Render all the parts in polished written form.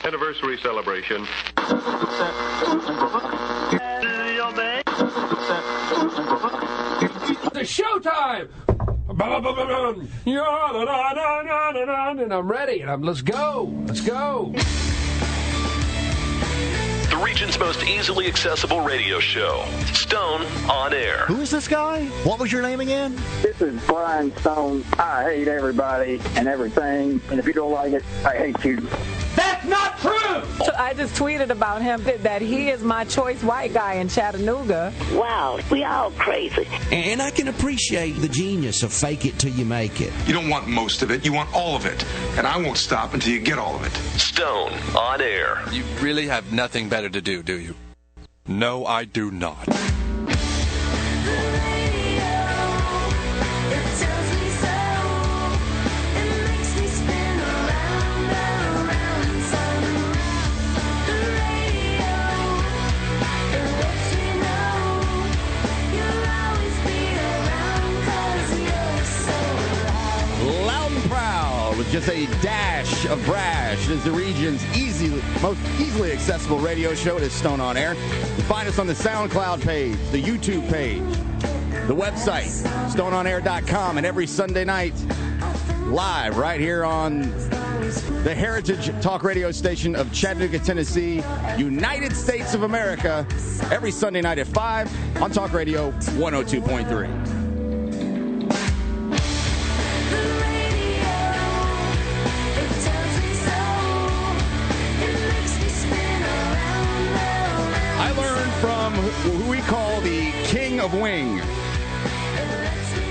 Anniversary celebration. It's showtime! And I'm ready, and let's go. Let's go. The region's most easily accessible radio show, Stone on Air. Who is this guy? What was your name again? This is Brian Stone. I hate everybody and everything, and if you don't like it, I hate you. That's not true! So I just tweeted about him that he is my choice white guy in Chattanooga. Wow, we all crazy. And I can appreciate the genius of fake it till you make it. You don't want most of it, you want all of it. And I won't stop until you get all of it. Stone on Air. You really have nothing better to do you? No, I do not. With just a dash of brash. It is the region's most easily accessible radio show. It is Stone on Air. You find us on the SoundCloud page, the YouTube page, the website, StoneOnAir.com, and every Sunday night, live right here on the Heritage Talk radio station of Chattanooga, Tennessee, United States of America, every Sunday night at 5 on Talk Radio 102.3. Who we call the King of Wing,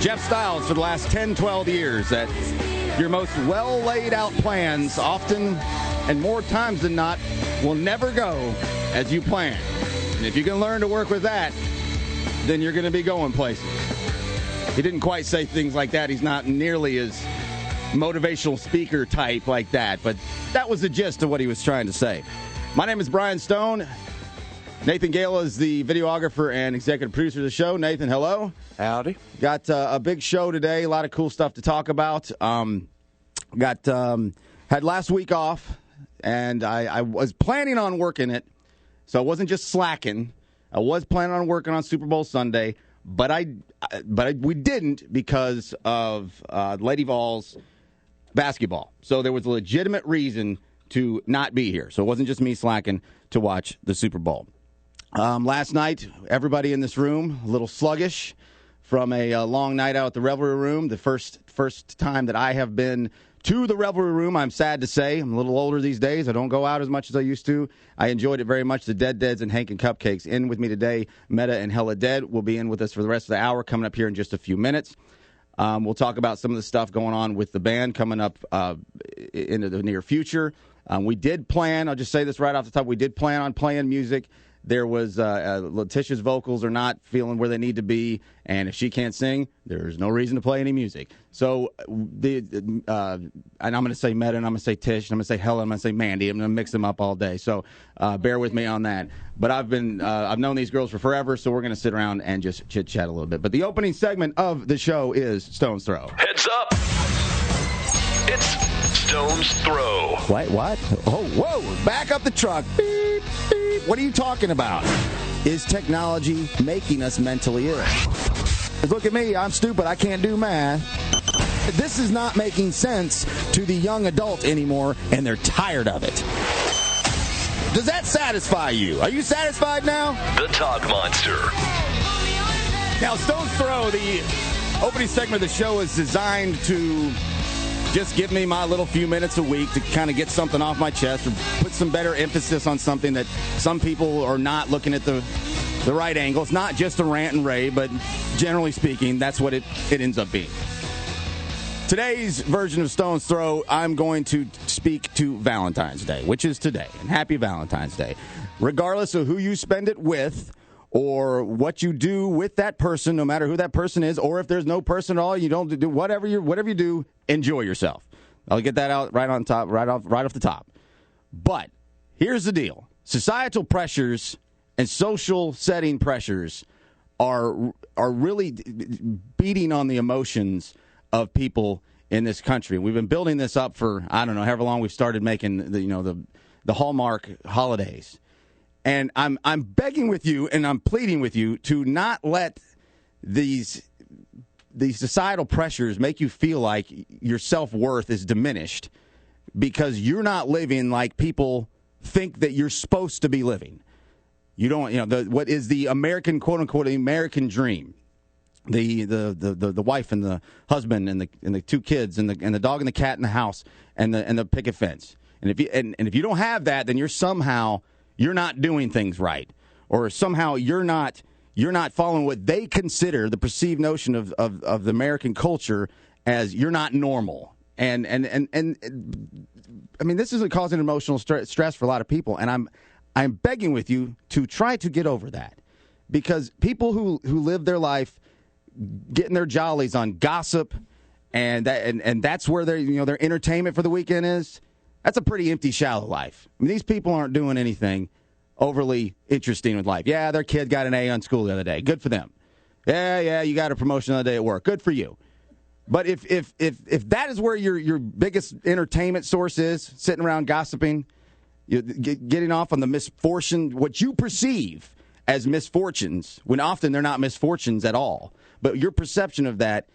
Jeff Styles, for the last 10, 12 years, that your most well-laid-out plans often and more times than not will never go as you plan. And if you can learn to work with that, then you're going to be going places. He didn't quite say things like that. He's not nearly as motivational speaker type like that, but that was the gist of what he was trying to say. My name is Brian Stone. Nathan Gala is the videographer and executive producer of the show. Nathan, hello. Howdy. Got a big show today. A lot of cool stuff to talk about. Had last week off, and I was planning on working it, so I wasn't just slacking. I was planning on working on Super Bowl Sunday, but we didn't because of Lady Vols basketball. So there was a legitimate reason to not be here. So it wasn't just me slacking to watch the Super Bowl. Last night, everybody in this room, a little sluggish from a long night out at the Revelry Room. The first time that I have been to the Revelry Room, I'm sad to say. I'm a little older these days. I don't go out as much as I used to. I enjoyed it very much. The Deads and Hank and Cupcakes in with me today. Meta and Hella Dead will be in with us for the rest of the hour, coming up here in just a few minutes. We'll talk about some of the stuff going on with the band coming up into the near future. We did plan, I'll just say this right off the top, we did plan on playing music. There was Letitia's vocals are not feeling where they need to be, and if she can't sing, there's no reason to play any music. So, and I'm going to say Meta, and I'm going to say Tish, and I'm going to say Helen, and I'm going to say Mandy. I'm going to mix them up all day, so bear with me on that. But I've known these girls for forever, so we're going to sit around and just chit-chat a little bit. But the opening segment of the show is Stone's Throw. Heads up! It's Stone's Throw. What? Oh, whoa! Back up the truck. Beep, beep. What are you talking about? Is technology making us mentally ill? Look at me. I'm stupid. I can't do math. This is not making sense to the young adult anymore, and they're tired of it. Does that satisfy you? Are you satisfied now? The Talk Monster. Now, Stone's Throw, the opening segment of the show, is designed to just give me my little few minutes a week to kind of get something off my chest or put some better emphasis on something that some people are not looking at the right angle. It's not just a rant and rave, but generally speaking, that's what it ends up being. Today's version of Stone's Throw, I'm going to speak to Valentine's Day, which is today, and happy Valentine's Day. Regardless of who you spend it with or what you do with that person, no matter who that person is, or if there's no person at all, you don't do whatever you do, enjoy yourself. I'll get that out right off the top. But here's the deal. Societal pressures and social setting pressures are really beating on the emotions of people in this country. We've been building this up for, I don't know, however long we've started making the Hallmark holidays. And I'm begging with you and I'm pleading with you to not let these societal pressures make you feel like your self-worth is diminished because you're not living like people think that you're supposed to be living. You don't, what is the American, quote unquote, the American dream? The wife and the husband and the two kids and the dog and the cat in the house and the picket fence. And if you don't have that, then you're not doing things right, or somehow you're not following what they consider the perceived notion of the American culture as you're not normal. And I mean, this is causing emotional stress for a lot of people, and I'm begging with you to try to get over that, because people who live their life getting their jollies on gossip and that's where their entertainment for the weekend is, that's a pretty empty, shallow life. I mean, these people aren't doing anything overly interesting with life. Yeah, their kid got an A on school the other day. Good for them. Yeah, you got a promotion the other day at work. Good for you. But if that is where your biggest entertainment source is, sitting around gossiping, getting off on the misfortune, what you perceive as misfortunes, when often they're not misfortunes at all, but your perception of that,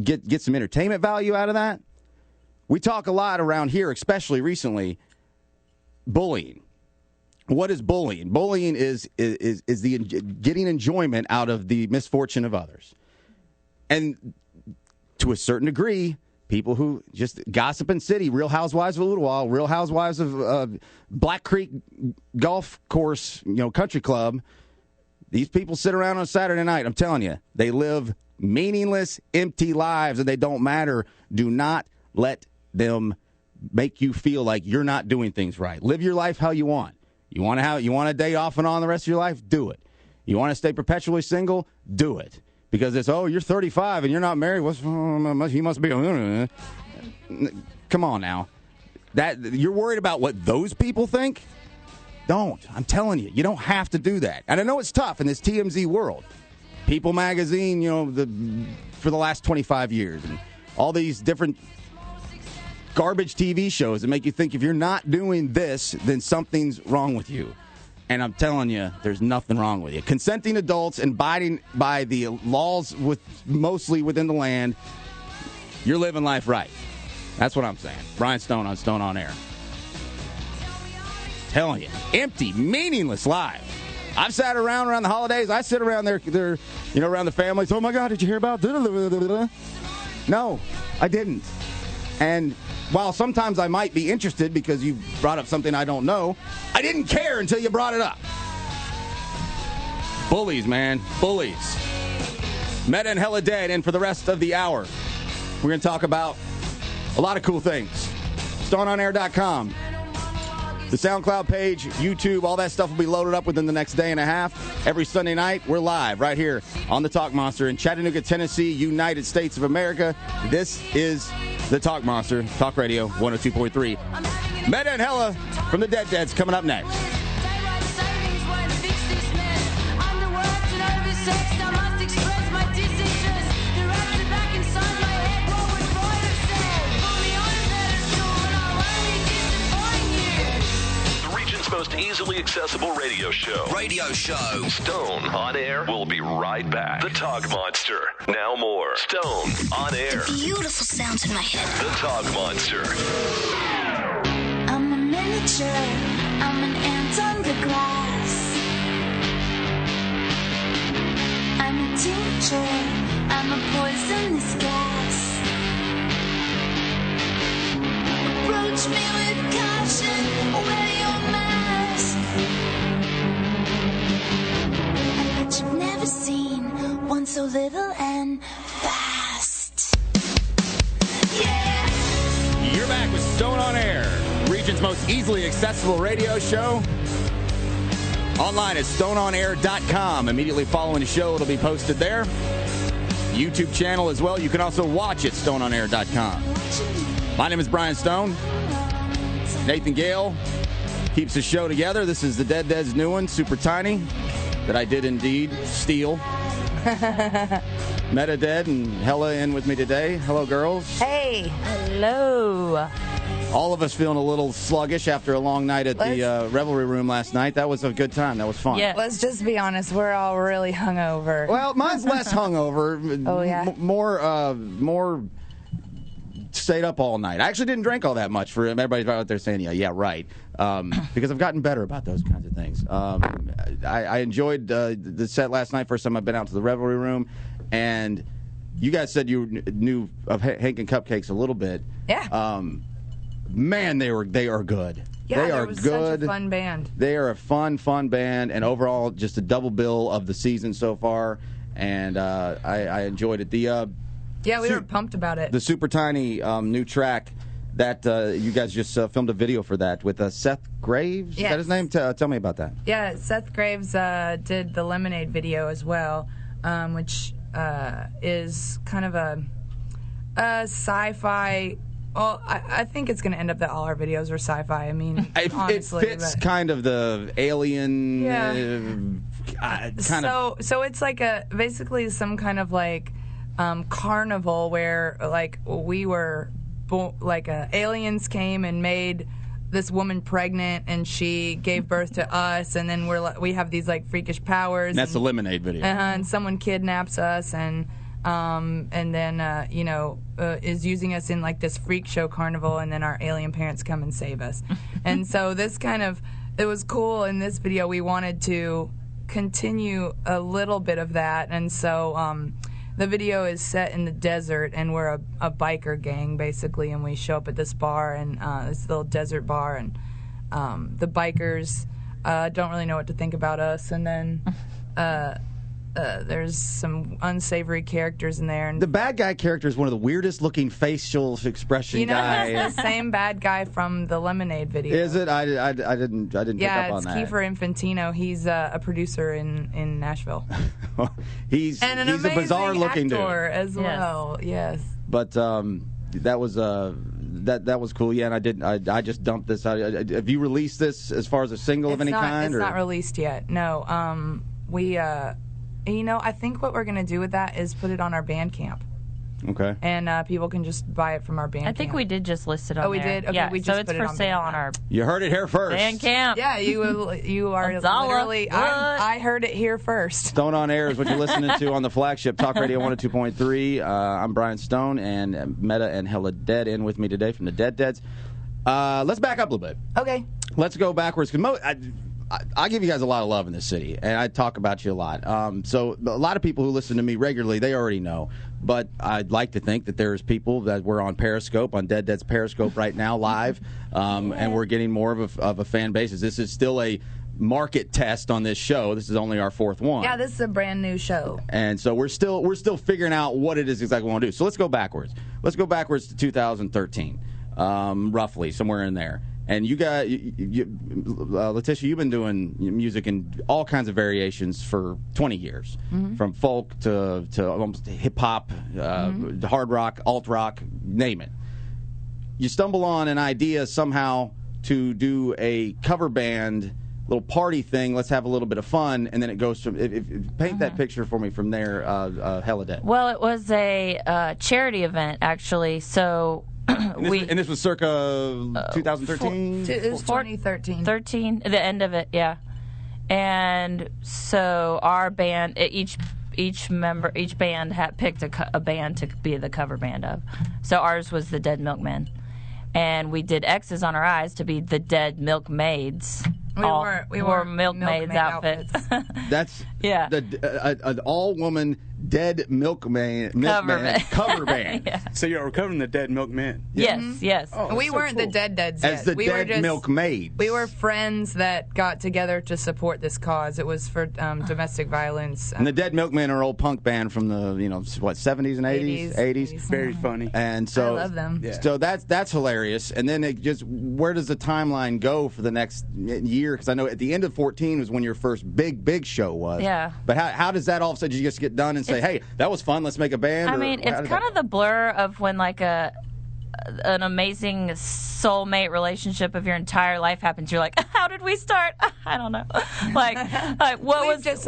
get some entertainment value out of that. We talk a lot around here, especially recently, bullying. What is bullying? Bullying is the getting enjoyment out of the misfortune of others. And to a certain degree, people who just gossip in city, Real Housewives of Little While, Real Housewives of Black Creek Golf Course, country club, these people sit around on Saturday night. I'm telling you, they live meaningless, empty lives, and they don't matter. Do not let them make you feel like you're not doing things right. Live your life how you want. You want a day off and on the rest of your life? Do it. You want to stay perpetually single? Do it. Because it's, you're 35 and you're not married. He must be. Come on now. You're worried about what those people think? Don't. I'm telling you, you don't have to do that. And I know it's tough in this TMZ world. People magazine, for the last 25 years, and all these different garbage TV shows that make you think if you're not doing this, then something's wrong with you. And I'm telling you, there's nothing wrong with you. Consenting adults and abiding by the laws mostly within the land, you're living life right. That's what I'm saying. Brian Stone on Stone on Air. Telling you, empty, meaningless lives. I've sat around the holidays. I sit around there, around the families. Oh my God, did you hear about? No, I didn't. And while sometimes I might be interested because you brought up something I don't know, I didn't care until you brought it up. Bullies, man. Bullies. Meta and Hella Dead in for the rest of the hour. We're going to talk about a lot of cool things. StoneOnAir.com. The SoundCloud page, YouTube, all that stuff will be loaded up within the next day and a half. Every Sunday night, we're live right here on the Talk Monster in Chattanooga, Tennessee, United States of America. This is the Talk Monster, Talk Radio 102.3. Meta and Hella from the Dead's coming up next. Most easily accessible radio show. Stone on Air. We'll be right back. The Talk Monster. Now more. Stone on Air. The beautiful sounds in my head. The Talk Monster. I'm a miniature. I'm an ant under glass. I'm a tincture. I'm a poisonous gas. Approach me with caution. Wear your mask. I bet you've never seen one so little and fast. Yeah! You're back with Stone on Air, region's most easily accessible radio show. Online at StoneOnAir.com. Immediately following the show, it'll be posted there. YouTube channel as well. You can also watch it, StoneOnAir.com. My name is Brian Stone. Nathan Gale keeps the show together. This is the Dead's new one, Super Tiny, that I did indeed steal. Meta Dead and Hella in with me today. Hello, girls. Hey. Hello. All of us feeling a little sluggish after a long night at the Revelry Room last night. That was a good time. That was fun. Yeah. Let's just be honest. We're all really hungover. Well, mine's less hungover. Oh, yeah? More stayed up all night. I actually didn't drink all that much for everybody out there saying, yeah, right. Because I've gotten better about those kinds of things. I enjoyed the set last night. First time I've been out to the Revelry Room. And you guys said you knew of Hank and Cupcakes a little bit. Yeah. Man, they are good. Yeah, they are was good. Such a fun band. They are a fun band, and overall, just a double bill of the season so far. And I enjoyed it. We were pumped about it. The Super Tiny new track that you guys just filmed a video for that with Seth Graves. Yes. Is that his name? Tell me about that. Yeah, Seth Graves did the Lemonade video as well, which is kind of a sci-fi. Well, I think it's going to end up that all our videos are sci-fi. I mean, honestly, it fits kind of the alien. Yeah. So it's like basically some kind of like carnival where like we were aliens came and made this woman pregnant, and she gave birth to us, and then we have these like freakish powers. And that's the Lemonade video. And someone kidnaps us and then is using us in like this freak show carnival, and then our alien parents come and save us. And so it was cool. In this video, we wanted to continue a little bit of that, and so the video is set in the desert, and we're a biker gang basically, and we show up at this bar, and this little desert bar, and the bikers don't really know what to think about us, and then there's some unsavory characters in there. And the bad guy character is one of the weirdest looking facial expression guys. It's the same bad guy from the Lemonade video. Is it? I didn't pick up on that. Yeah, it's Kiefer Infantino. He's a producer in Nashville. he's a bizarre looking dude as well. Yes. But that was that was cool. Yeah, and I just dumped this out. Have you released this as far as a single of any kind? It's not released yet. No. I think what we're going to do with that is put it on our Bandcamp. Okay. And people can just buy it from our Bandcamp. I think we did just list it on there. Oh, we did? Okay, yeah, we just so it's put for it on sale Bandcamp. on our You heard it here first. Bandcamp. Yeah, you are literally. I heard it here first. Stone on Air is what you're listening to on the flagship Talk Radio 102.3. I'm Brian Stone, and Meta and Hella Dead in with me today from the Deads. Let's back up a little bit. Okay. Let's go backwards, because I give you guys a lot of love in this city, and I talk about you a lot. So a lot of people who listen to me regularly, they already know. But I'd like to think that there's people that we're on Periscope, on Dead's Periscope right now, live, and we're getting more of a fan base. This is still a market test on this show. This is only our fourth one. Yeah, this is a brand new show. And so we're still figuring out what it is exactly we want to do. So let's go backwards. Let's go backwards to 2013, roughly, somewhere in there. And you guys, Letitia, you've been doing music in all kinds of variations for 20 years, from folk to almost hip hop, hard rock, alt rock, name it. You stumble on an idea somehow to do a cover band, little party thing. Let's have a little bit of fun, and then it goes from. Paint that picture for me from there, Hella Dead. Well, it was a charity event actually, so. And this was circa 2013? It was 2013. The end of it, yeah. And so our band, each band had picked a band to be the cover band of. So ours was the Dead Milkmen. And we did X's on our eyes to be the Dead Milkmaids. We wore milkmaids outfits. That's an all-woman Dead Milkman cover band. Yeah. So you're covering the Dead Milkmen. Yes. Oh, we weren't the Deads yet. As the Dead Milkmaids. We were friends that got together to support this cause. It was for domestic violence. And the Dead Milkmen are an old punk band from the 70s and 80s. Very funny. And so I love them. Yeah. So that's hilarious. And then it just, where does the timeline go for the next year? Because I know at the end of 2014 was when your first big show was. Yeah. But how does that all of a sudden you just get done and say, hey, that was fun, let's make a band? I mean, it's kind of the blur of when like a an amazing soulmate relationship of your entire life happens, you're like, how did we start? I don't know. Like what were those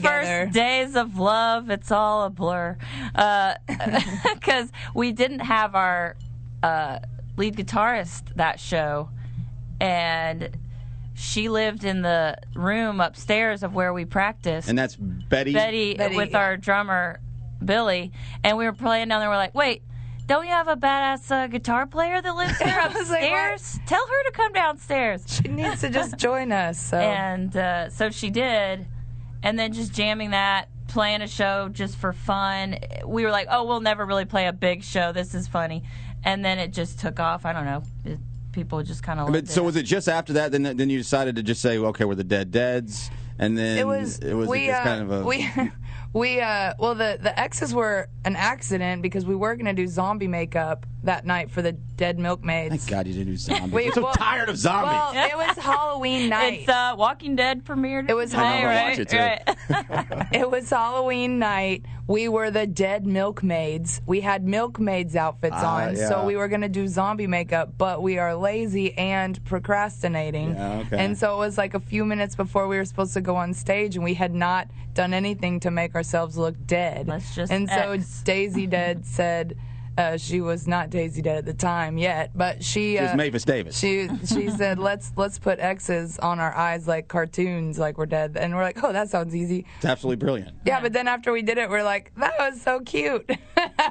first days of love? It's all a blur. Because we didn't have our lead guitarist that show, and she lived in the room upstairs of where we practiced. And that's Betty with our drummer, Billy. And we were playing down there. We're like, wait, don't you have a badass guitar player that lives here upstairs? Like, tell her to come downstairs. She needs to just join us. So. And so she did. And then just jamming that, playing a show just for fun. We were like, oh, we'll never really play a big show. This is funny. And then it just took off. I don't know. People just kind of. So was it just after that? Then you decided to just say, well, okay, we're the Deads, and then it was just kind of a. Well, the X's were an accident because we were going to do zombie makeup that night for the Dead Milkmaids. Thank God you didn't do zombies. I'm so tired of zombies. Well, it was Halloween night. It's Walking Dead premiered. It was right? It was Halloween night. We were the Dead Milkmaids. We had milkmaids outfits on, so we were going to do zombie makeup, but we are lazy and procrastinating. Yeah, okay. And so it was like a few minutes before we were supposed to go on stage, and we had not done anything to make ourselves look dead. So Daisy Dead said, she was not Daisy Dead at the time yet, but she was Mavis Davis. She said, let's put X's on our eyes like cartoons, like we're dead. And we're like, oh, that sounds easy. It's absolutely brilliant. Yeah, but then after we did it, we're like, that was so cute.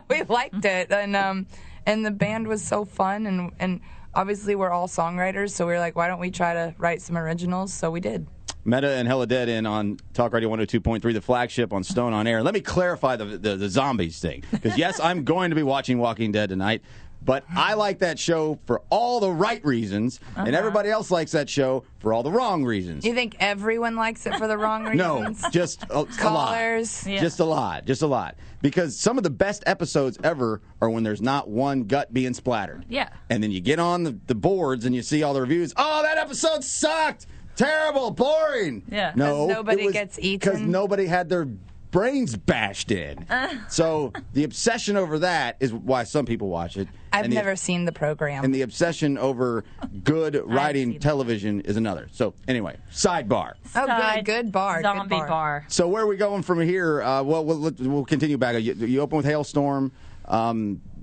We liked it, and the band was so fun, and obviously we're all songwriters, so we were like, why don't we try to write some originals? So we did. Meta and Hella Dead in on Talk Radio 102.3, the flagship on Stone on Air. Let me clarify the zombies thing. Because, yes, I'm going to be watching Walking Dead tonight, but I like that show for all the right reasons, and everybody else likes that show for all the wrong reasons. You think everyone likes it for the wrong reasons? No, just a lot. Yeah. Just a lot. Because some of the best episodes ever are when there's not one gut being splattered. Yeah. And then you get on the boards and you see all the reviews. Oh, that episode sucked! Terrible, boring. Yeah. No, nobody gets eaten. Because nobody had their brains bashed in. So the obsession over that is why some people watch it. I've never seen the program. And the obsession over good writing television is another. So anyway, sidebar. Oh, good bar. Zombie bar. So where are we going from here? Well, we'll continue back. You open with Hailstorm.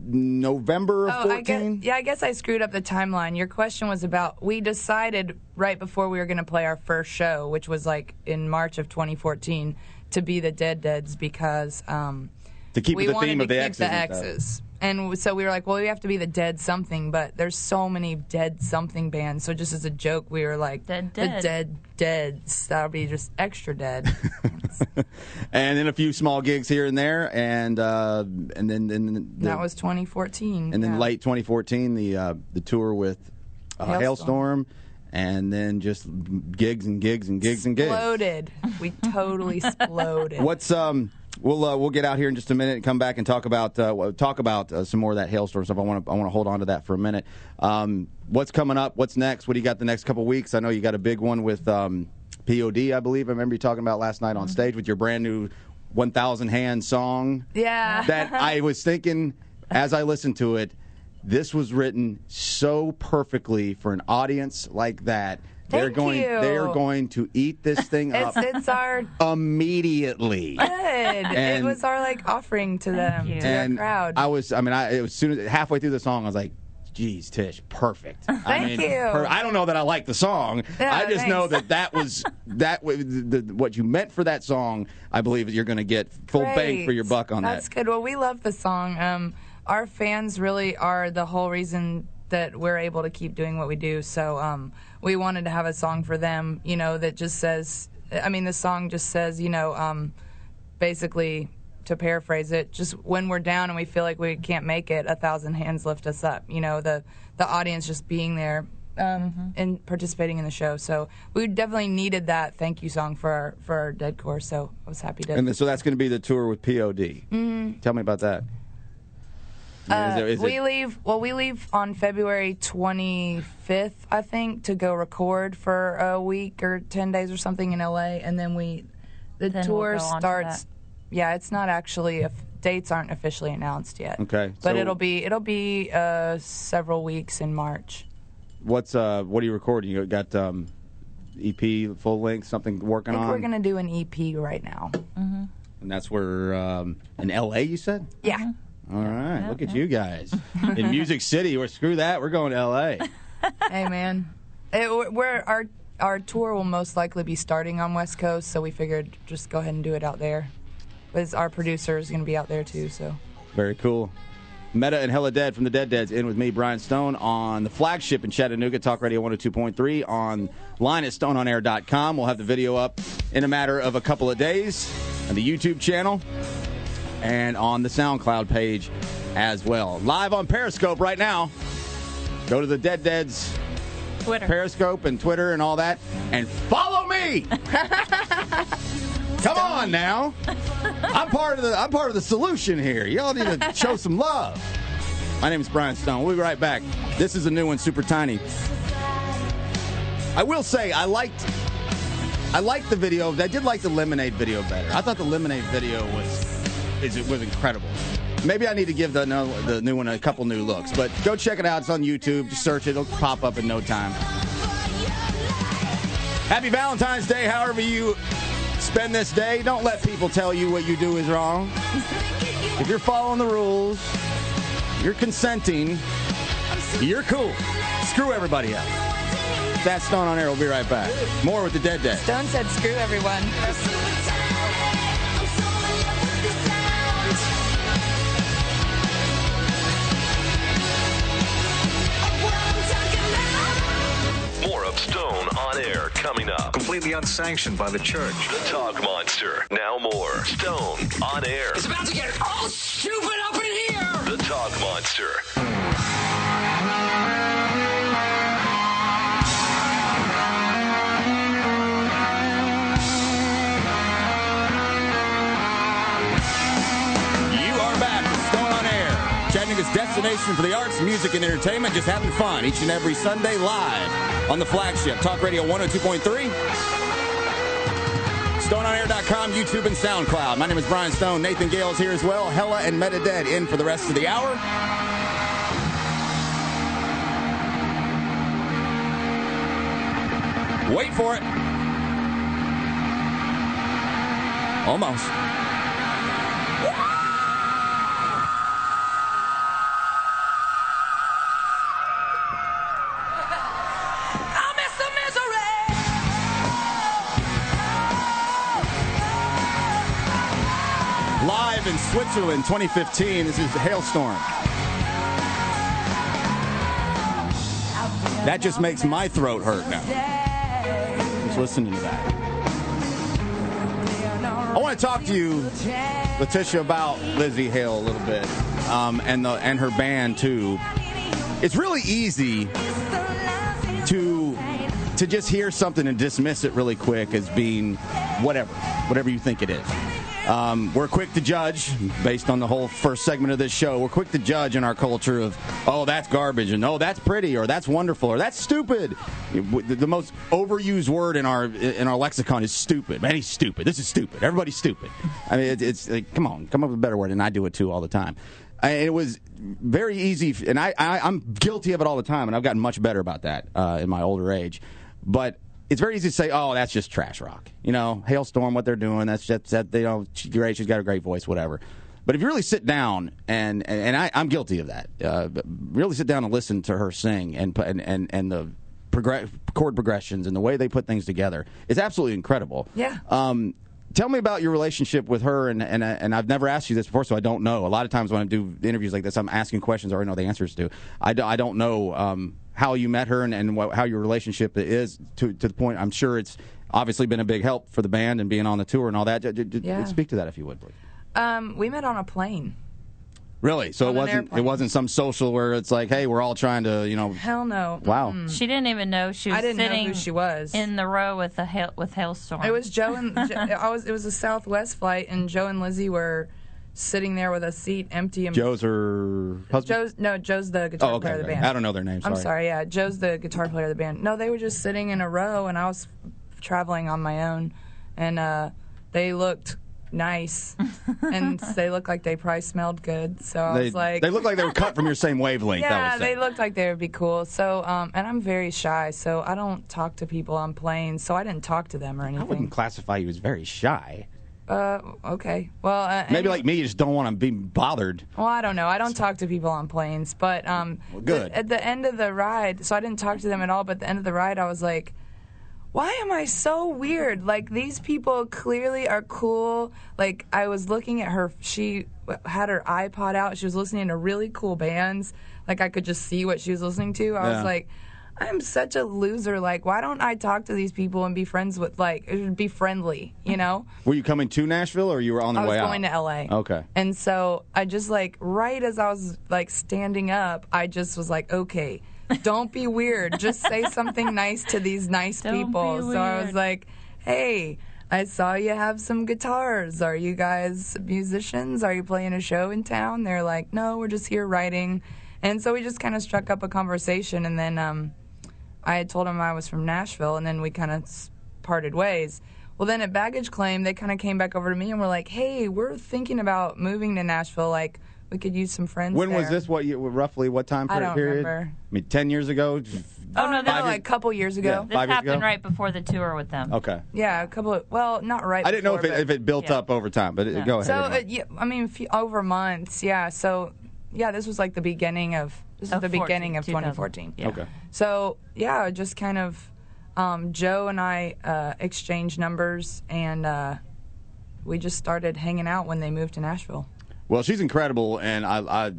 November 14? I guess I screwed up the timeline. Your question was about, we decided right before we were going to play our first show, which was like in March of 2014, to be the Deads because to keep we the wanted theme to of the keep the X's. And so we were like, well, we have to be the Dead something, but there's so many Dead something bands. So just as a joke, we were like, the Deads. That would be just extra dead. And then a few small gigs here and there, and then that was 2014. And then late 2014, the tour with Hailstorm, and then just gigs and gigs and gigs and gigs. Exploded. We totally exploded. What's We'll get out here in just a minute and come back and talk about some more of that Hailstorm stuff. I want to hold on to that for a minute. What's coming up? What's next? What do you got the next couple weeks? I know you got a big one with POD, I believe. I remember you talking about last night on stage with your brand new 1,000 Hand song. Yeah. That I was thinking as I listened to it, this was written so perfectly for an audience like that. They're going to eat this thing up. It's our immediately. Good. It was our offering to them, to their crowd. It was soon as halfway through the song, I was like, "Geez, Tish, perfect." Thank you. I don't know that I like the song. Yeah, I just know that was what you meant for that song. I believe that you're going to get full bang for your buck on that. That's good. Well, we love the song. Our fans really are the whole reason that we're able to keep doing what we do. So we wanted to have a song for them, that just says, the song just says, basically, to paraphrase it, just when we're down and we feel like we can't make it, 1,000 hands lift us up. The audience just being there and participating in the show. So we definitely needed that thank you song for our Deadcore. So I was happy to. And so that's going to be the tour with POD. Mm-hmm. Tell me about that. We leave on February 25th, I think, to go record for a week or 10 days or something in LA, and then the tour starts. Yeah, it's not actually dates aren't officially announced yet. Okay. But So it'll be several weeks in March. what are you recording? You got EP, full length, something working on? I think we're going to do an EP right now. Mm-hmm. And that's where in L.A. you said? Yeah. All right. Look at you guys in Music City. Or screw that. We're going to L.A. Hey, man. Our tour will most likely be starting on West Coast, so we figured just go ahead and do it out there. But our producer is going to be out there, too, so. Very cool. Meta and Hella Dead from the Dead Deads in with me, Brian Stone, on the flagship in Chattanooga, Talk Radio 102.3, online at StoneOnAir.com. We'll have the video up in a matter of a couple of days on the YouTube channel and on the SoundCloud page as well. Live on Periscope right now. Go to the Dead Deads Twitter, Periscope and Twitter and all that, and follow me. Come on now. I'm part of the solution here. Y'all need to show some love. My name is Brian Stone. We'll be right back. This is a new one, Super Tiny. I will say I liked the video. I did like the Lemonade video better. I thought the Lemonade video was incredible. Maybe I need to give the new one a couple new looks. But go check it out. It's on YouTube. Just search it. It'll pop up in no time. Happy Valentine's Day, however you spend this day. Don't let people tell you what you do is wrong. If you're following the rules, you're consenting, you're cool. Screw everybody else. That's Stone on Air. We'll be right back. More with the Dead Dead. Stone said screw everyone. More of Stone on Air coming up. Completely unsanctioned by the church. The Talk Monster. Now more. Stone on Air. It's about to get all stupid up in here. The Talk Monster. Chattanooga's destination for the arts, music, and entertainment, just having fun each and every Sunday live on the flagship, Talk Radio 102.3, StoneOnAir.com, YouTube, and SoundCloud. My name is Brian Stone. Nathan Gale is here as well. Hella and Meta Dead in for the rest of the hour. Wait for it. Almost. Live in Switzerland, 2015. This is Hailstorm. That just makes my throat hurt now. Just listening to that. I want to talk to you, Letitia, about Lizzie Hale a little bit, and her band too. It's really easy to just hear something and dismiss it really quick as being whatever you think it is. We're quick to judge, based on the whole first segment of this show. We're quick to judge in our culture of, oh, that's garbage, and oh, that's pretty, or that's wonderful, or that's stupid. The most overused word in our lexicon is stupid. Man, he's stupid. This is stupid. Everybody's stupid. I mean, it's like, come on, come up with a better word, and I do it too all the time. It was very easy, and I'm guilty of it all the time, and I've gotten much better about that in my older age. But it's very easy to say, oh, that's just trash rock. You know, Hailstorm, what they're doing, that's just, she's great, she's got a great voice, whatever. But if you really sit down, and I'm guilty of that, really sit down and listen to her sing and the chord progressions and the way they put things together, it's absolutely incredible. Yeah. Tell me about your relationship with her, and I've never asked you this before, so I don't know. A lot of times when I do interviews like this, I'm asking questions I already know the answers to. I don't know how you met her and how your relationship is to the point. I'm sure it's obviously been a big help for the band and being on the tour and all that. Speak to that if you would, please. We met on a plane. Really? So it wasn't some social where it's like, hey, we're all trying to, Hell no. Wow. Mm-mm. She didn't even know she was sitting sitting know who she was. in the row with Hailstorm. It was Joe and it was a Southwest flight, and Joe and Lizzie were sitting there with a seat empty. And Joe's her husband? Joe's the guitar player of the band. I don't know their names. I'm sorry, yeah. Joe's the guitar player of the band. No, they were just sitting in a row, and I was traveling on my own, and they looked nice, and they looked like they probably smelled good. So I was like, they looked like they were cut from your same wavelength. Yeah, they looked like they would be cool. So, and I'm very shy, so I don't talk to people on planes. So I didn't talk to them or anything. I wouldn't classify you as very shy. Okay. Well, maybe like me, you just don't want to be bothered. Well, I don't know. I don't talk to people on planes, but good. At the end of the ride, so I didn't talk to them at all. But at the end of the ride, I was like, why am I so weird? Like, these people clearly are cool. Like, I was looking at her. She had her iPod out. She was listening to really cool bands. Like, I could just see what she was listening to. I was like, I'm such a loser. Like, why don't I talk to these people and be friends with, like, be friendly, you know? Were you coming to Nashville, or you were on the way out? I was going to L.A. Okay. And so I just, like, right as I was, like, standing up, I just was like, okay, don't be weird. Just say something nice to these nice people. So I was like, hey, I saw you have some guitars. Are you guys musicians? Are you playing a show in town? They're like, no, we're just here writing. And so we just kind of struck up a conversation, and then I had told them I was from Nashville, and then we kind of parted ways. Well, then at baggage claim, they kind of came back over to me and were like, hey, we're thinking about moving to Nashville. Like, we could use some friends When there. was this? Roughly what time period? I don't remember. I mean, 10 years ago? Oh, no, like a couple years ago. This happened right before the tour with them. Okay. Yeah, a couple of, well, not right I didn't know before, if it built up over time, but go ahead. So, I mean, over months, yeah. So, yeah, this was like the beginning of, 2014. Yeah. Okay. So, yeah, just kind of, Joe and I exchanged numbers, and we just started hanging out when they moved to Nashville. Well, she's incredible, and I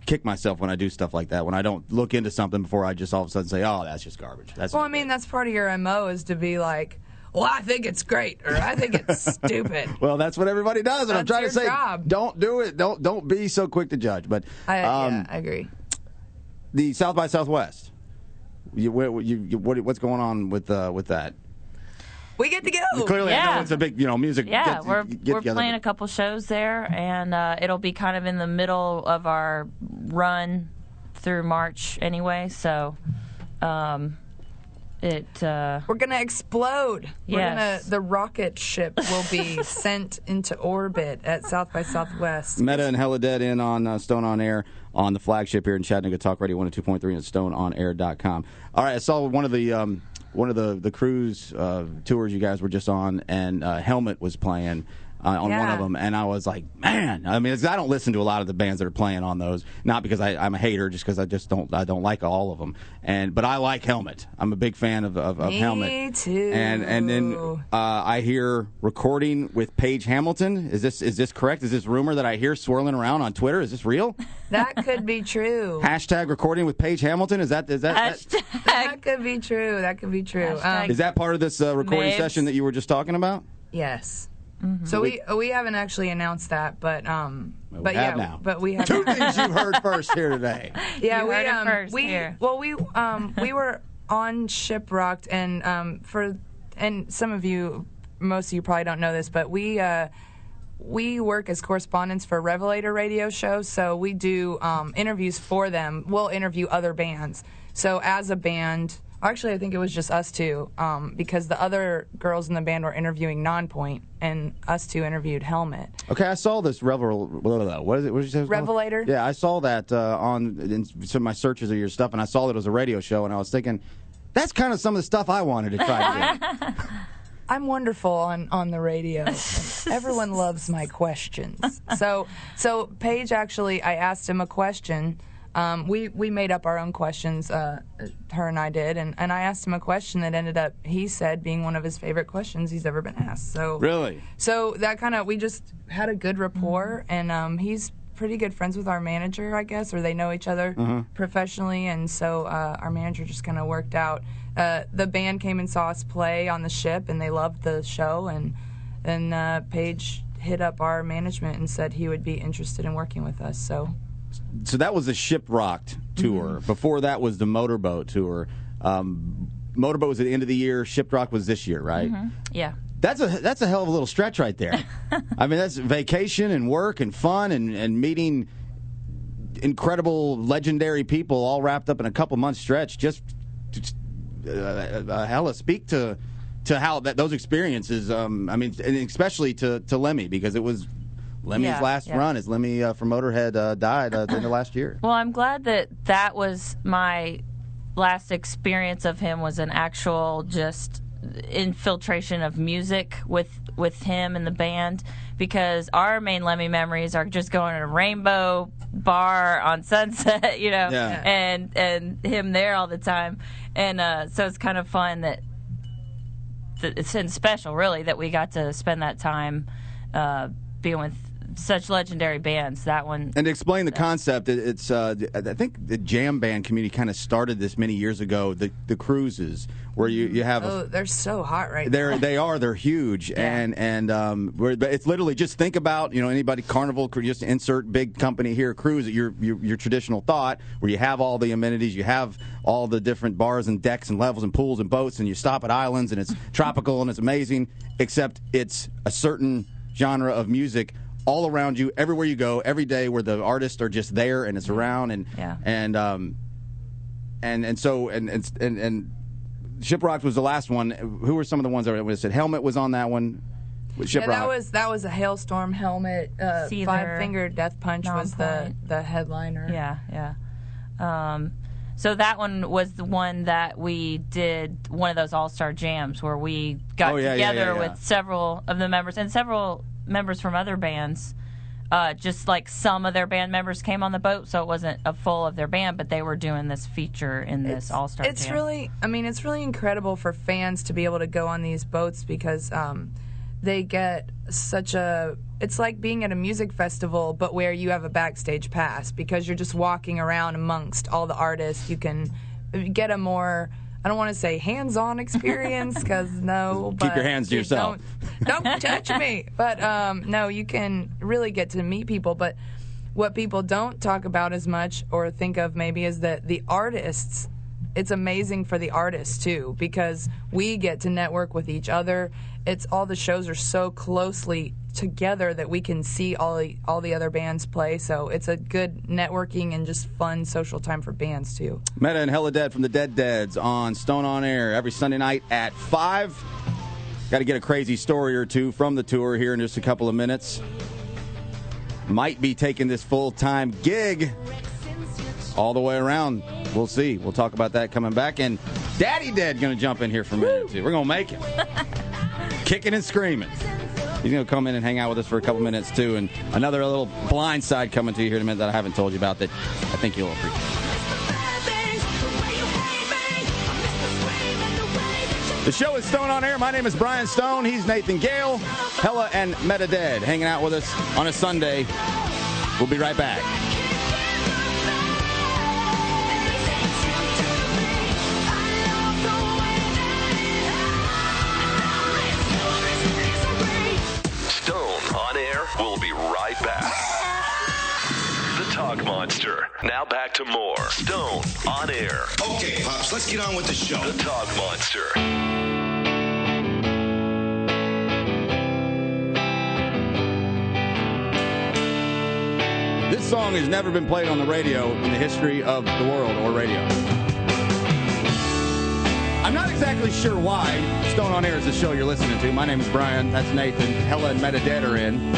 kick myself when I do stuff like that, when I don't look into something before I just all of a sudden say, oh, that's just garbage. Well, I mean, that's part of your MO is to be like, well, I think it's great, or I think it's stupid. Well, that's what everybody does, and I'm trying to say, don't do it. Don't be so quick to judge. But I agree. The South by Southwest, what's going on with that? We get to go. Clearly, I know it's a big, music. Yeah, we're together. playing a couple shows there, and it'll be kind of in the middle of our run through March anyway. So, we're gonna explode. Yes. The rocket ship will be sent into orbit at South by Southwest. Meta and Hella Dead in on Stone on Air on the flagship here in Chattanooga Talk Radio 102.3 and StoneOnAir.com. All right, I saw one of the cruise tours you guys were just on, and Helmet was playing on one of them, and I was like, man, I mean, I don't listen to a lot of the bands that are playing on those, not because I'm a hater, just because I don't like all of them, but I like Helmet. I'm a big fan of Helmet. Me too. And then I hear recording with Paige Hamilton. Is this correct? Is this rumor that I hear swirling around on Twitter? Is this real? That could be true. Hashtag recording with Paige Hamilton. That could be true. That could be true. Is that part of this recording session that you were just talking about? Yes. Mm-hmm. So we haven't actually announced that, but we have two things you heard first here today. Yeah, you heard it first here. we were on Shipwrecked, and most of you probably don't know this, but we work as correspondents for Revelator radio show, so we do interviews for them. We'll interview other bands. So as a band, actually I think it was just us two, because the other girls in the band were interviewing Nonpoint, and us two interviewed Helmet. Okay, I saw this what is it? What did you say? Revelator? Yeah, I saw that in some of my searches of your stuff, and I saw that it was a radio show, and I was thinking, that's kind of some of the stuff I wanted to try to do. I'm wonderful on the radio. Everyone loves my questions. So Paige, actually, I asked him a question. We made up our own questions, her and I did, and I asked him a question that ended up, he said, being one of his favorite questions he's ever been asked. So really? So that kind of, we just had a good rapport, and he's pretty good friends with our manager, I guess, or they know each other professionally, and so our manager just kind of worked out. The band came and saw us play on the ship, and they loved the show, and then Paige hit up our management and said he would be interested in working with us. So that was the Shipwrecked tour. Mm-hmm. Before that was the Motorboat tour. Motorboat was at the end of the year. Shipwrecked was this year, right? Mm-hmm. Yeah. That's a hell of a little stretch right there. I mean, that's vacation and work and fun and meeting incredible, legendary people all wrapped up in a couple months stretch. Just hella speak to to how those experiences. I mean, and especially to Lemmy, because it was Lemmy's last run as Lemmy from Motorhead died at the end of last year. Well, I'm glad that was my last experience of him, was an actual just infiltration of music with him and the band, because our main Lemmy memories are just going to a Rainbow bar on Sunset, and him there all the time. And so it's kind of fun that it's special, really, that we got to spend that time being with such legendary bands. That one. And to explain the concept, it's I think the jam band community kind of started this many years ago. The cruises where you have they're so hot right now. They're huge, and it's literally just think about anybody Carnival, just insert big company here cruise, your traditional thought where you have all the amenities, you have all the different bars and decks and levels and pools and boats, and you stop at islands and it's tropical and it's amazing, except it's a certain genre of music all around you, everywhere you go, every day, where the artists are just there and it's around, and Shiprocked was the last one. Who were some of the ones that was said? Helmet was on that one. Shiprock. That was a Hailstorm. Helmet. Five Finger Death Punch was the headliner. Yeah. So that one was the one that we did, one of those all-star jams where we got together with several of the members and several members from other bands. Just like some of their band members came on the boat, so it wasn't a full of their band, but they were doing this feature in this all-star jam. It's really incredible for fans to be able to go on these boats, because they get it's like being at a music festival, but where you have a backstage pass, because you're just walking around amongst all the artists. You can get a more, I don't want to say hands-on experience, because keep your hands to yourself. Don't touch me. But no, you can really get to meet people. But what people don't talk about as much or think of maybe is that the artists, it's amazing for the artists too, because we get to network with each other. All the shows are so closely together that we can see all the other bands play. So it's a good networking and just fun social time for bands too. Meta and Hella Dead from the Dead Deads on Stone on Air every Sunday night at 5. Got to get a crazy story or two from the tour here in just a couple of minutes. Might be taking this full-time gig all the way around. We'll see. We'll talk about that coming back. And Daddy Dead going to jump in here for a minute or two. We're going to make it. Kicking and screaming. He's going to come in and hang out with us for a couple minutes, too. And another little blind side coming to you here in a minute that I haven't told you about that I think you'll appreciate. The show is Stone on Air. My name is Brian Stone. He's Nathan Gale. Hella and Meta Dead hanging out with us on a Sunday. We'll be right back. We'll be right back. The Talk Monster. Now back to more Stone on Air. Okay, Pops, let's get on with the show. The Talk Monster. This song has never been played on the radio in the history of the world or radio. I'm not exactly sure why Stone on Air is the show you're listening to. My name is Brian. That's Nathan. Hella and Meta Dead are in.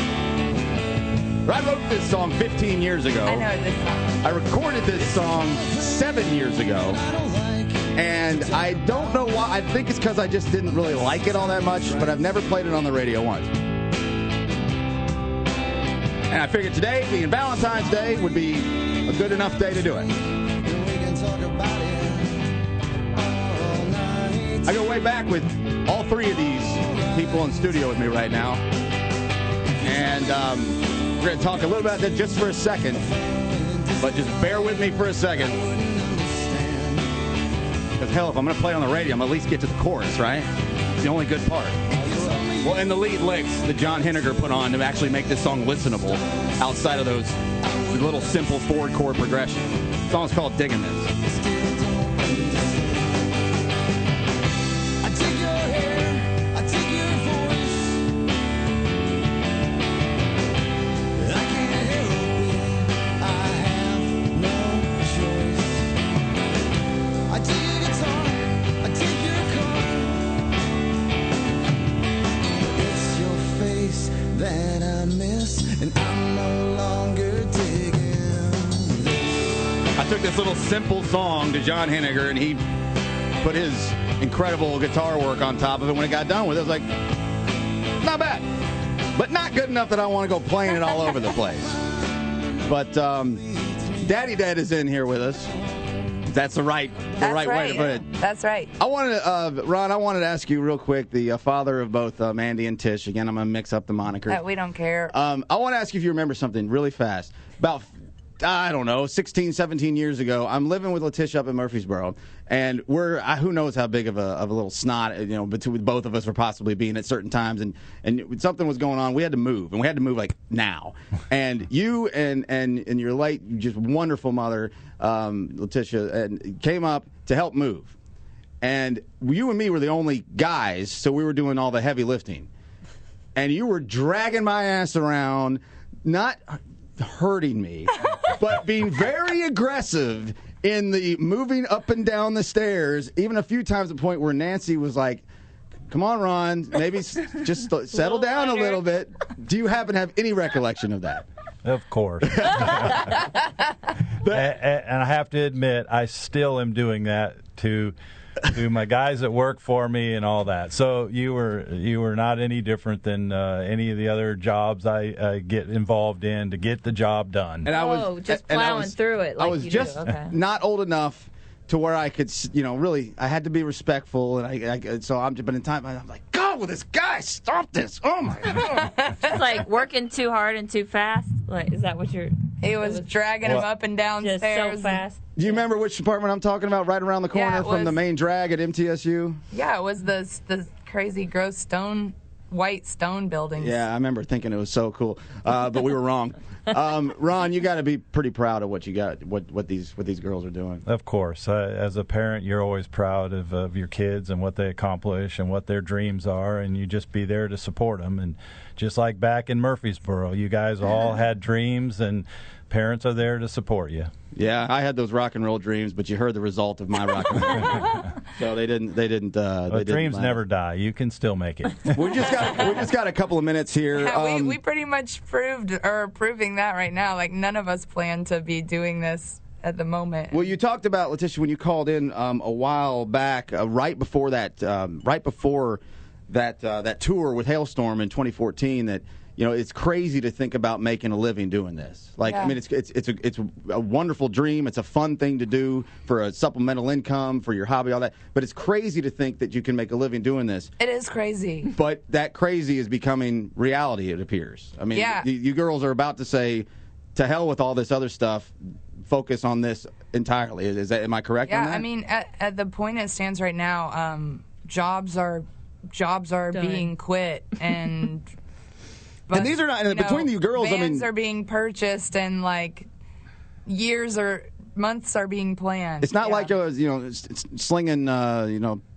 I wrote this song 15 years ago. I know this song. I recorded this song 7 years ago. And I don't know why. I think it's because I just didn't really like it all that much, but I've never played it on the radio once. And I figured today, being Valentine's Day, would be a good enough day to do it. I go way back with all three of these people in studio with me right now. And we're going to talk a little about that just for a second. But just bear with me for a second. Because, hell, if I'm going to play on the radio, I'm going to at least get to the chorus, right? It's the only good part. Well, and the lead licks that John Henniger put on to actually make this song listenable outside of those little simple forward chord progression. The song's called Digging This. little simple song to John Henniger, and he put his incredible guitar work on top of it. When it got done with it, I was like, not bad, but not good enough that I want to go playing it all over the place. But Daddy Dad is in here with us. That's the right way to put it. That's right. I wanted to, Ron, I wanted to ask you real quick, the father of both Mandy and Tish. Again, I'm going to mix up the monikers. We don't care. I want to ask you if you remember something really fast. About, I don't know, 16, 17 years ago, I'm living with Letitia up in Murfreesboro, and we're, who knows how big of a little snot, between both of us were possibly being at certain times, and something was going on. We had to move, and we had to move like now. And you and your late, just wonderful mother, Letitia, and came up to help move. And you and me were the only guys, so we were doing all the heavy lifting. And you were dragging my ass around, not hurting me, but being very aggressive in the moving up and down the stairs, even a few times to the point where Nancy was like, come on, Ron, maybe just settle down a little bit. Do you happen to have any recollection of that? Of course. And I have to admit, I still am doing that to my guys that work for me and all that. So you were not any different than any of the other jobs I get involved in to get the job done. And I was just plowing through it. Like I was just not old enough to where I could, really, I had to be respectful, and so but in time, I'm like, God, with this guy, stop this! Oh my God! It's like working too hard and too fast. Like, is that what you're? He was dragging him up and down just stairs. So fast. Do you remember which department I'm talking about? Right around the corner from the main drag at MTSU. Yeah, it was the crazy, gross white stone buildings. Yeah, I remember thinking it was so cool, but we were wrong. Ron, you got to be pretty proud of what you got, what these girls are doing. Of course, as a parent, you're always proud of your kids and what they accomplish and what their dreams are, and you just be there to support them. And just like back in Murfreesboro, you guys all had dreams, and parents are there to support you. Yeah, I had those rock and roll dreams, but you heard the result of my rock and roll. So they didn't. Dreams never die. You can still make it. we just got a couple of minutes here. Yeah, we pretty much proving that right now. Like, none of us plan to be doing this at the moment. Well, you talked about, Letitia, when you called in a while back, right before that tour with Hailstorm in 2014, that it's crazy to think about making a living doing this. Like, yeah. I mean, it's a wonderful dream. It's a fun thing to do for a supplemental income, for your hobby, all that. But it's crazy to think that you can make a living doing this. It is crazy. But that crazy is becoming reality, it appears. I mean, yeah. You girls are about to say, to hell with all this other stuff, focus on this entirely. Am I correct on that? Yeah, I mean, at the point it stands right now, jobs are being quit, and... But, and these are not between you girls. Vans are being purchased, and like months are being planned. It's not like slinging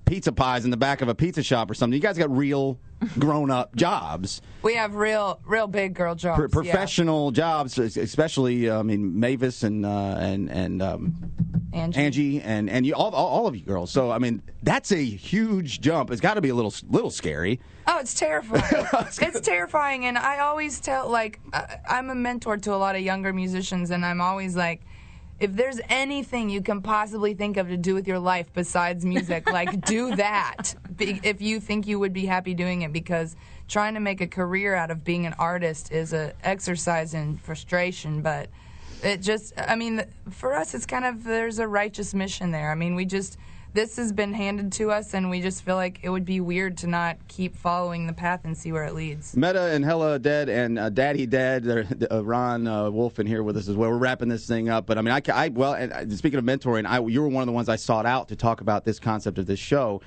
pizza pies in the back of a pizza shop or something. You guys got real grown-up jobs. We have real big girl jobs, professional jobs, especially Mavis and Angie and you, all of you girls. So I mean, that's a huge jump. It's got to be a little scary. Oh, it's terrifying. It's terrifying, and I always tell, I'm a mentor to a lot of younger musicians, and I'm always like, if there's anything you can possibly think of to do with your life besides music, do that. If you think you would be happy doing it, because trying to make a career out of being an artist is an exercise in frustration, but it just, for us, it's kind of, there's a righteous mission there. I mean, this has been handed to us, and we just feel like it would be weird to not keep following the path and see where it leads. Meta and Hella dead, and Daddy Dad, Ron Wolf in here with us as well. We're wrapping this thing up, but and speaking of mentoring, you were one of the ones I sought out to talk about this concept of this show,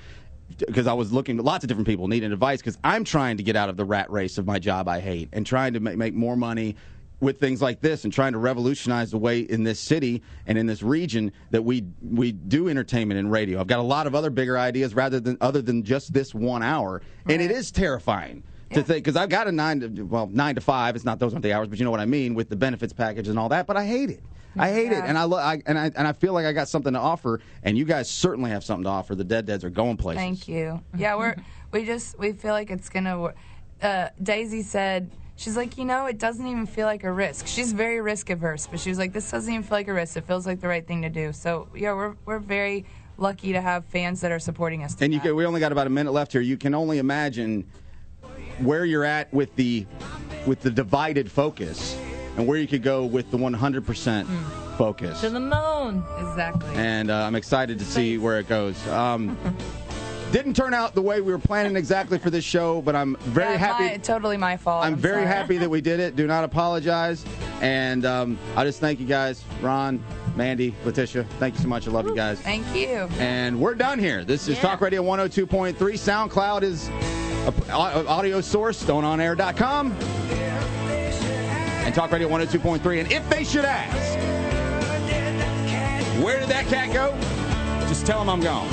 because I was looking at lots of different people needing advice, because I'm trying to get out of the rat race of my job I hate and trying to make more money with things like this, and trying to revolutionize the way in this city and in this region that we do entertainment and radio. I've got a lot of other bigger ideas other than just this 1 hour, and it is terrifying to think, because I've got a 9 to 5. It's not, those aren't the hours, but you know what I mean, with the benefits package and all that. But I hate it. I hate it, and I feel like I got something to offer, and you guys certainly have something to offer. The Deads are going places. Thank you. Yeah, we feel like it's gonna work. Daisy said she's like, it doesn't even feel like a risk. She's very risk averse, but she was like, this doesn't even feel like a risk. It feels like the right thing to do. So, yeah, we're very lucky to have fans that are supporting us. And we only got about a minute left here. You can only imagine where you're at with the divided focus and where you could go with the 100% focus. To the moon. Exactly. And I'm excited to see where it goes. Didn't turn out the way we were planning exactly for this show, but I'm very happy. Totally my fault. I'm very sorry. happy that we did it. Do not apologize. And I just thank you guys, Ron, Mandy, Letitia. Thank you so much. I love you guys. Thank you. And we're done here. This is Talk Radio 102.3. SoundCloud is an audio source, StoneOnAir.com. And Talk Radio 102.3. And if they should ask, where did that cat go? Just tell them I'm gone.